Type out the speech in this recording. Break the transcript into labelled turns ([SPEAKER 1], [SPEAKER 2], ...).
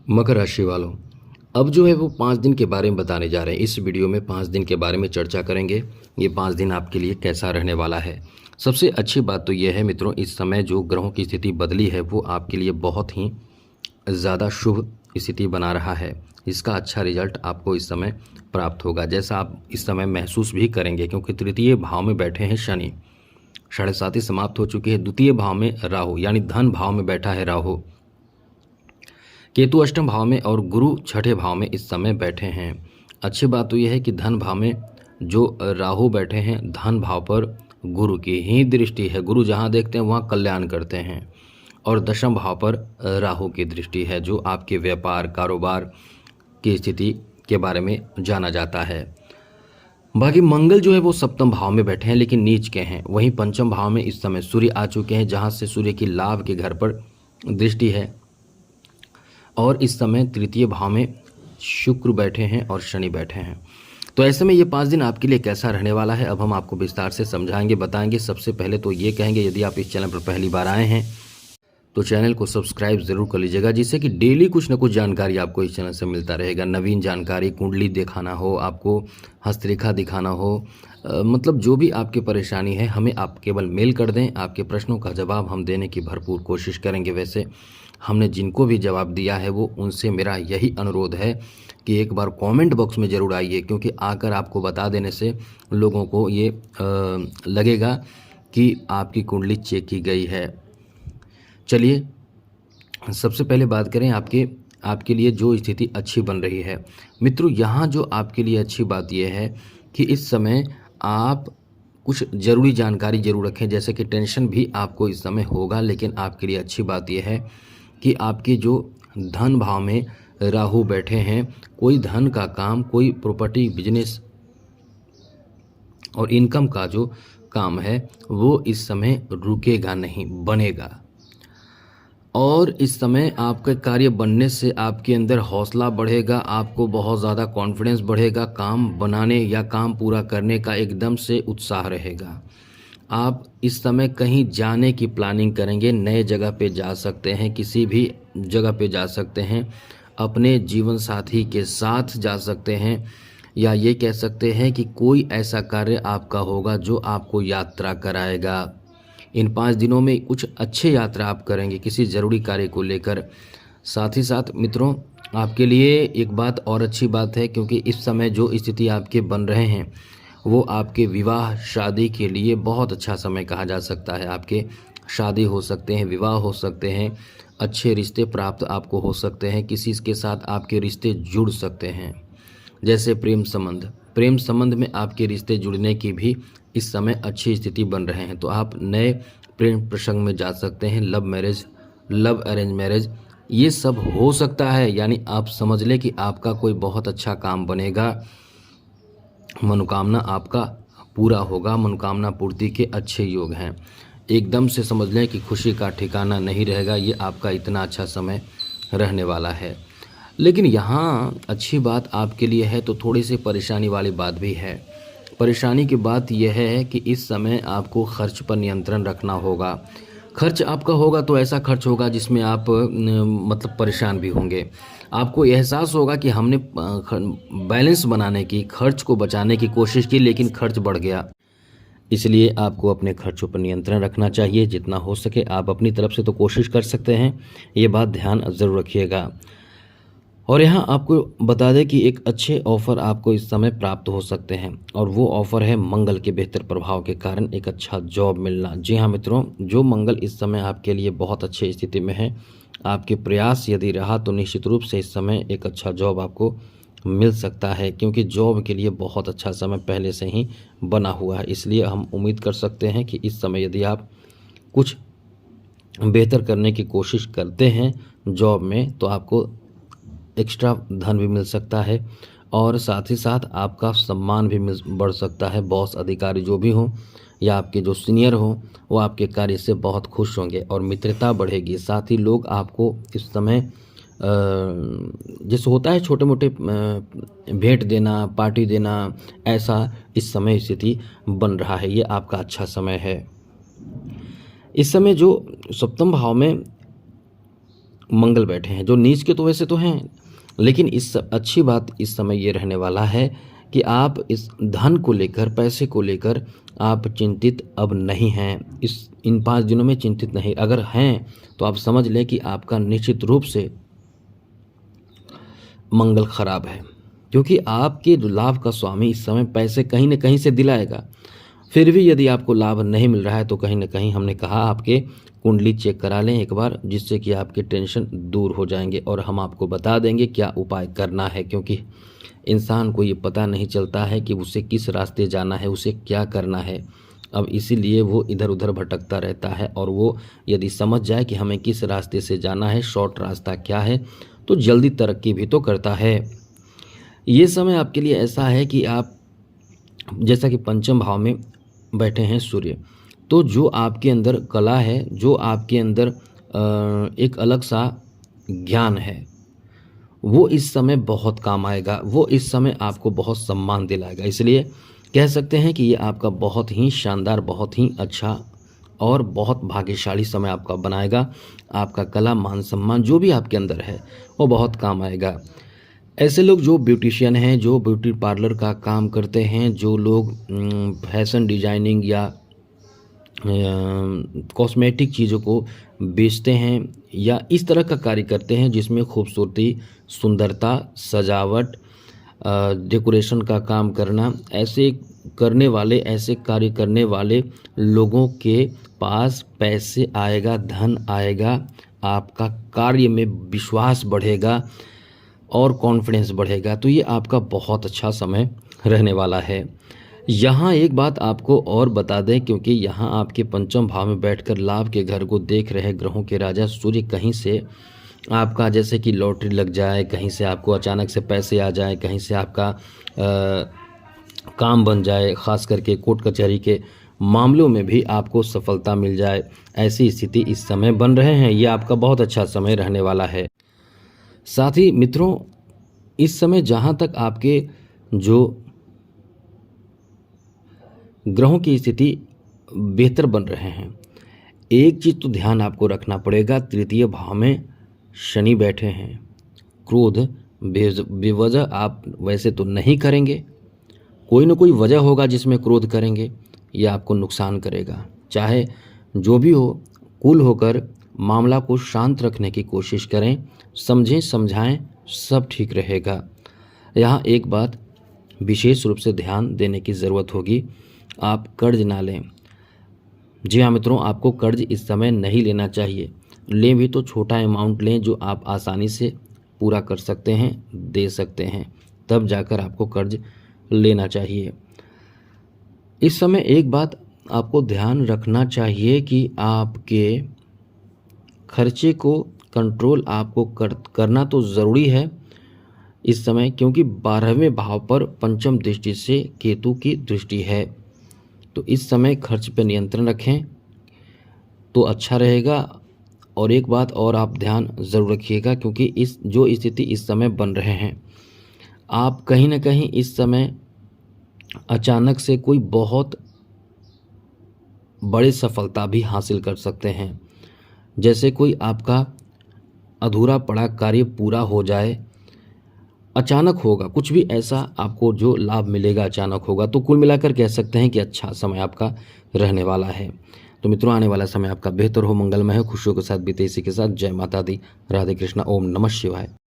[SPEAKER 1] मकर राशि वालों, अब जो है वो 5 दिन के बारे में बताने जा रहे हैं। इस वीडियो में 5 दिन के बारे में चर्चा करेंगे। ये 5 दिन आपके लिए कैसा रहने वाला है। सबसे अच्छी बात तो ये है मित्रों, इस समय जो ग्रहों की स्थिति बदली है वो आपके लिए बहुत ही ज़्यादा शुभ स्थिति बना रहा है। इसका अच्छा रिजल्ट आपको इस समय प्राप्त होगा, जैसा आप इस समय महसूस भी करेंगे, क्योंकि तृतीय भाव में बैठे हैं शनि। 7:30 समाप्त हो चुकी है। द्वितीय भाव में राहु यानी धन भाव में बैठा है राहु। केतु अष्टम भाव में और गुरु छठे भाव में इस समय बैठे हैं। अच्छी बात तो यह है कि धन भाव में जो राहु बैठे हैं, धन भाव पर गुरु की ही दृष्टि है। गुरु जहाँ देखते हैं वहाँ कल्याण करते हैं। और दशम भाव पर राहु की दृष्टि है, जो आपके व्यापार कारोबार की स्थिति के बारे में जाना जाता है। बाकी मंगल जो है वो सप्तम भाव में बैठे हैं, लेकिन नीच के हैं। वहीं पंचम भाव में इस समय सूर्य आ चुके हैं, जहाँ से सूर्य की लाभ के घर पर दृष्टि है। और इस समय तृतीय भाव में शुक्र बैठे हैं और शनि बैठे हैं। तो ऐसे में ये 5 दिन आपके लिए कैसा रहने वाला है, अब हम आपको विस्तार से समझाएंगे, बताएंगे। सबसे पहले तो ये कहेंगे, यदि आप इस चैनल पर पहली बार आए हैं तो चैनल को सब्सक्राइब ज़रूर कर लीजिएगा, जिससे कि डेली कुछ ना कुछ जानकारी आपको इस चैनल से मिलता रहेगा। नवीन जानकारी, कुंडली दिखाना हो, आपको हस्तरेखा दिखाना हो, मतलब जो भी आपकी परेशानी है, हमें आप केवल मेल कर दें। आपके प्रश्नों का जवाब हम देने की भरपूर कोशिश करेंगे। वैसे हमने जिनको भी जवाब दिया है वो उनसे मेरा यही अनुरोध है कि एक बार कमेंट बॉक्स में ज़रूर आइए, क्योंकि आकर आपको बता देने से लोगों को ये लगेगा कि आपकी कुंडली चेक की गई है। चलिए सबसे पहले बात करें आपके लिए जो स्थिति अच्छी बन रही है। मित्रों, यहाँ जो आपके लिए अच्छी बात यह है कि इस समय आप कुछ ज़रूरी जानकारी जरूर रखें, जैसे कि टेंशन भी आपको इस समय होगा, लेकिन आपके लिए अच्छी बात यह है कि आपके जो धन भाव में राहु बैठे हैं, कोई धन का काम, कोई प्रॉपर्टी बिजनेस और इनकम का जो काम है वो इस समय रुकेगा नहीं, बनेगा। और इस समय आपके कार्य बनने से आपके अंदर हौसला बढ़ेगा, आपको बहुत ज़्यादा कॉन्फिडेंस बढ़ेगा, काम बनाने या काम पूरा करने का एकदम से उत्साह रहेगा। आप इस समय कहीं जाने की प्लानिंग करेंगे, नए जगह पे जा सकते हैं, किसी भी जगह पे जा सकते हैं, अपने जीवन साथी के साथ जा सकते हैं, या ये कह सकते हैं कि कोई ऐसा कार्य आपका होगा जो आपको यात्रा कराएगा। इन 5 दिनों में कुछ अच्छे यात्रा आप करेंगे किसी ज़रूरी कार्य को लेकर। साथ ही साथ मित्रों, आपके लिए एक बात और अच्छी बात है, क्योंकि इस समय जो स्थिति आपके बन रहे हैं वो आपके विवाह शादी के लिए बहुत अच्छा समय कहा जा सकता है। आपके शादी हो सकते हैं, विवाह हो सकते हैं, अच्छे रिश्ते प्राप्त आपको हो सकते हैं, किसी के साथ आपके रिश्ते जुड़ सकते हैं, जैसे प्रेम संबंध में आपके रिश्ते जुड़ने की भी इस समय अच्छी स्थिति बन रहे हैं। तो आप नए प्रेम प्रसंग में जा सकते हैं। Love marriage, love arrange marriage, ये सब हो सकता है। यानी आप समझ लें कि आपका कोई बहुत अच्छा काम बनेगा, मनोकामना आपका पूरा होगा, मनोकामना पूर्ति के अच्छे योग हैं। एकदम से समझ लें कि खुशी का ठिकाना नहीं रहेगा, ये आपका इतना अच्छा समय रहने वाला है। लेकिन यहाँ अच्छी बात आपके लिए है तो थोड़ी सी परेशानी वाली बात भी है। परेशानी की बात यह है कि इस समय आपको खर्च पर नियंत्रण रखना होगा। खर्च आपका होगा तो ऐसा खर्च होगा जिसमें आप मतलब परेशान भी होंगे। आपको एहसास होगा कि हमने बैलेंस बनाने की, खर्च को बचाने की कोशिश की, लेकिन खर्च बढ़ गया। इसलिए आपको अपने खर्चों पर नियंत्रण रखना चाहिए। जितना हो सके आप अपनी तरफ से तो कोशिश कर सकते हैं, ये बात ध्यान ज़रूर रखिएगा। और यहाँ आपको बता दें कि एक अच्छे ऑफ़र आपको इस समय प्राप्त हो सकते हैं, और वो ऑफ़र है मंगल के बेहतर प्रभाव के कारण एक अच्छा जॉब मिलना। जी हाँ मित्रों, जो मंगल इस समय आपके लिए बहुत अच्छी स्थिति में है, आपके प्रयास यदि रहा तो निश्चित रूप से इस समय एक अच्छा जॉब आपको मिल सकता है, क्योंकि जॉब के लिए बहुत अच्छा समय पहले से ही बना हुआ है। इसलिए हम उम्मीद कर सकते हैं कि इस समय यदि आप कुछ बेहतर करने की कोशिश करते हैं जॉब में, तो आपको एक्स्ट्रा धन भी मिल सकता है, और साथ ही साथ आपका सम्मान भी बढ़ सकता है। बॉस, अधिकारी जो भी हों या आपके जो सीनियर हों, वो आपके कार्य से बहुत खुश होंगे और मित्रता बढ़ेगी। साथ ही लोग आपको इस समय जैसे होता है छोटे मोटे भेंट देना, पार्टी देना, ऐसा इस समय स्थिति बन रहा है। ये आपका अच्छा समय है। इस समय जो सप्तम भाव में मंगल बैठे हैं, जो नीच के तो वैसे तो हैं, लेकिन इस अच्छी बात इस समय ये रहने वाला है कि आप इस धन को लेकर, पैसे को लेकर आप चिंतित अब नहीं हैं। इन 5 दिनों में चिंतित नहीं, अगर हैं तो आप समझ लें कि आपका निश्चित रूप से मंगल खराब है, क्योंकि आपके लाभ का स्वामी इस समय पैसे कहीं न कहीं से दिलाएगा। फिर भी यदि आपको लाभ नहीं मिल रहा है तो कहीं न कहीं हमने कहा आपके कुंडली चेक करा लें एक बार, जिससे कि आपके टेंशन दूर हो जाएंगे और हम आपको बता देंगे क्या उपाय करना है, क्योंकि इंसान को ये पता नहीं चलता है कि उसे किस रास्ते जाना है, उसे क्या करना है। अब इसीलिए वो इधर उधर भटकता रहता है, और वो यदि समझ जाए कि हमें किस रास्ते से जाना है, शॉर्ट रास्ता क्या है, तो जल्दी तरक्की भी तो करता है। ये समय आपके लिए ऐसा है कि आप, जैसा कि पंचम भाव में बैठे हैं सूर्य, तो जो आपके अंदर कला है, जो आपके अंदर एक अलग सा ज्ञान है, वो इस समय बहुत काम आएगा, वो इस समय आपको बहुत सम्मान दिलाएगा। इसलिए कह सकते हैं कि ये आपका बहुत ही शानदार, बहुत ही अच्छा और बहुत भाग्यशाली समय आपका बनाएगा। आपका कला, मान सम्मान जो भी आपके अंदर है वो बहुत काम आएगा। ऐसे लोग जो ब्यूटिशियन हैं, जो ब्यूटी पार्लर का काम करते हैं, जो लोग फैशन डिजाइनिंग या कॉस्मेटिक चीज़ों को बेचते हैं या इस तरह का कार्य करते हैं जिसमें खूबसूरती, सुंदरता, सजावट, डेकोरेशन का काम करना, ऐसे करने वाले, ऐसे कार्य करने वाले लोगों के पास पैसे आएगा, धन आएगा, आपका कार्य में विश्वास बढ़ेगा और कॉन्फिडेंस बढ़ेगा। तो ये आपका बहुत अच्छा समय रहने वाला है। यहाँ एक बात आपको और बता दें, क्योंकि यहाँ आपके पंचम भाव में बैठकर लाभ के घर को देख रहे ग्रहों के राजा सूर्य कहीं से आपका, जैसे कि लॉटरी लग जाए, कहीं से आपको अचानक से पैसे आ जाए, कहीं से आपका काम बन जाए, ख़ास करके कोर्ट कचहरी के मामलों में भी आपको सफलता मिल जाए, ऐसी स्थिति इस समय बन रहे हैं। ये आपका बहुत अच्छा समय रहने वाला है। साथ ही मित्रों, इस समय जहाँ तक आपके जो ग्रहों की स्थिति बेहतर बन रहे हैं, एक चीज़ तो ध्यान आपको रखना पड़ेगा, तृतीय भाव में शनि बैठे हैं। क्रोध बेवजह आप वैसे तो नहीं करेंगे, कोई ना कोई वजह होगा जिसमें क्रोध करेंगे, यह आपको नुकसान करेगा। चाहे जो भी हो, कूल होकर मामला को शांत रखने की कोशिश करें, समझें समझाएं, सब ठीक रहेगा। यहाँ एक बात विशेष रूप से ध्यान देने की ज़रूरत होगी, आप कर्ज ना लें। जी हाँ मित्रों, आपको कर्ज इस समय नहीं लेना चाहिए। लें भी तो छोटा अमाउंट लें जो आप आसानी से पूरा कर सकते हैं, दे सकते हैं, तब जाकर आपको कर्ज लेना चाहिए। इस समय एक बात आपको ध्यान रखना चाहिए कि आपके खर्चे को कंट्रोल आपको करना तो ज़रूरी है इस समय, क्योंकि 12वें भाव पर पंचम दृष्टि से केतु की दृष्टि है। तो इस समय खर्च पर नियंत्रण रखें तो अच्छा रहेगा। और एक बात और आप ध्यान ज़रूर रखिएगा, क्योंकि इस जो स्थिति इस समय बन रहे हैं, आप कहीं ना कहीं इस समय अचानक से कोई बहुत बड़ी सफलता भी हासिल कर सकते हैं। जैसे कोई आपका अधूरा पड़ा कार्य पूरा हो जाए, अचानक होगा, कुछ भी ऐसा आपको जो लाभ मिलेगा अचानक होगा। तो कुल मिलाकर कह सकते हैं कि अच्छा समय आपका रहने वाला है। तो मित्रों, आने वाला समय आपका बेहतर हो, मंगलमय हो, खुशियों के साथ बीते। इसी के साथ जय माता दी, राधे कृष्णा, ओम नमः शिवाय।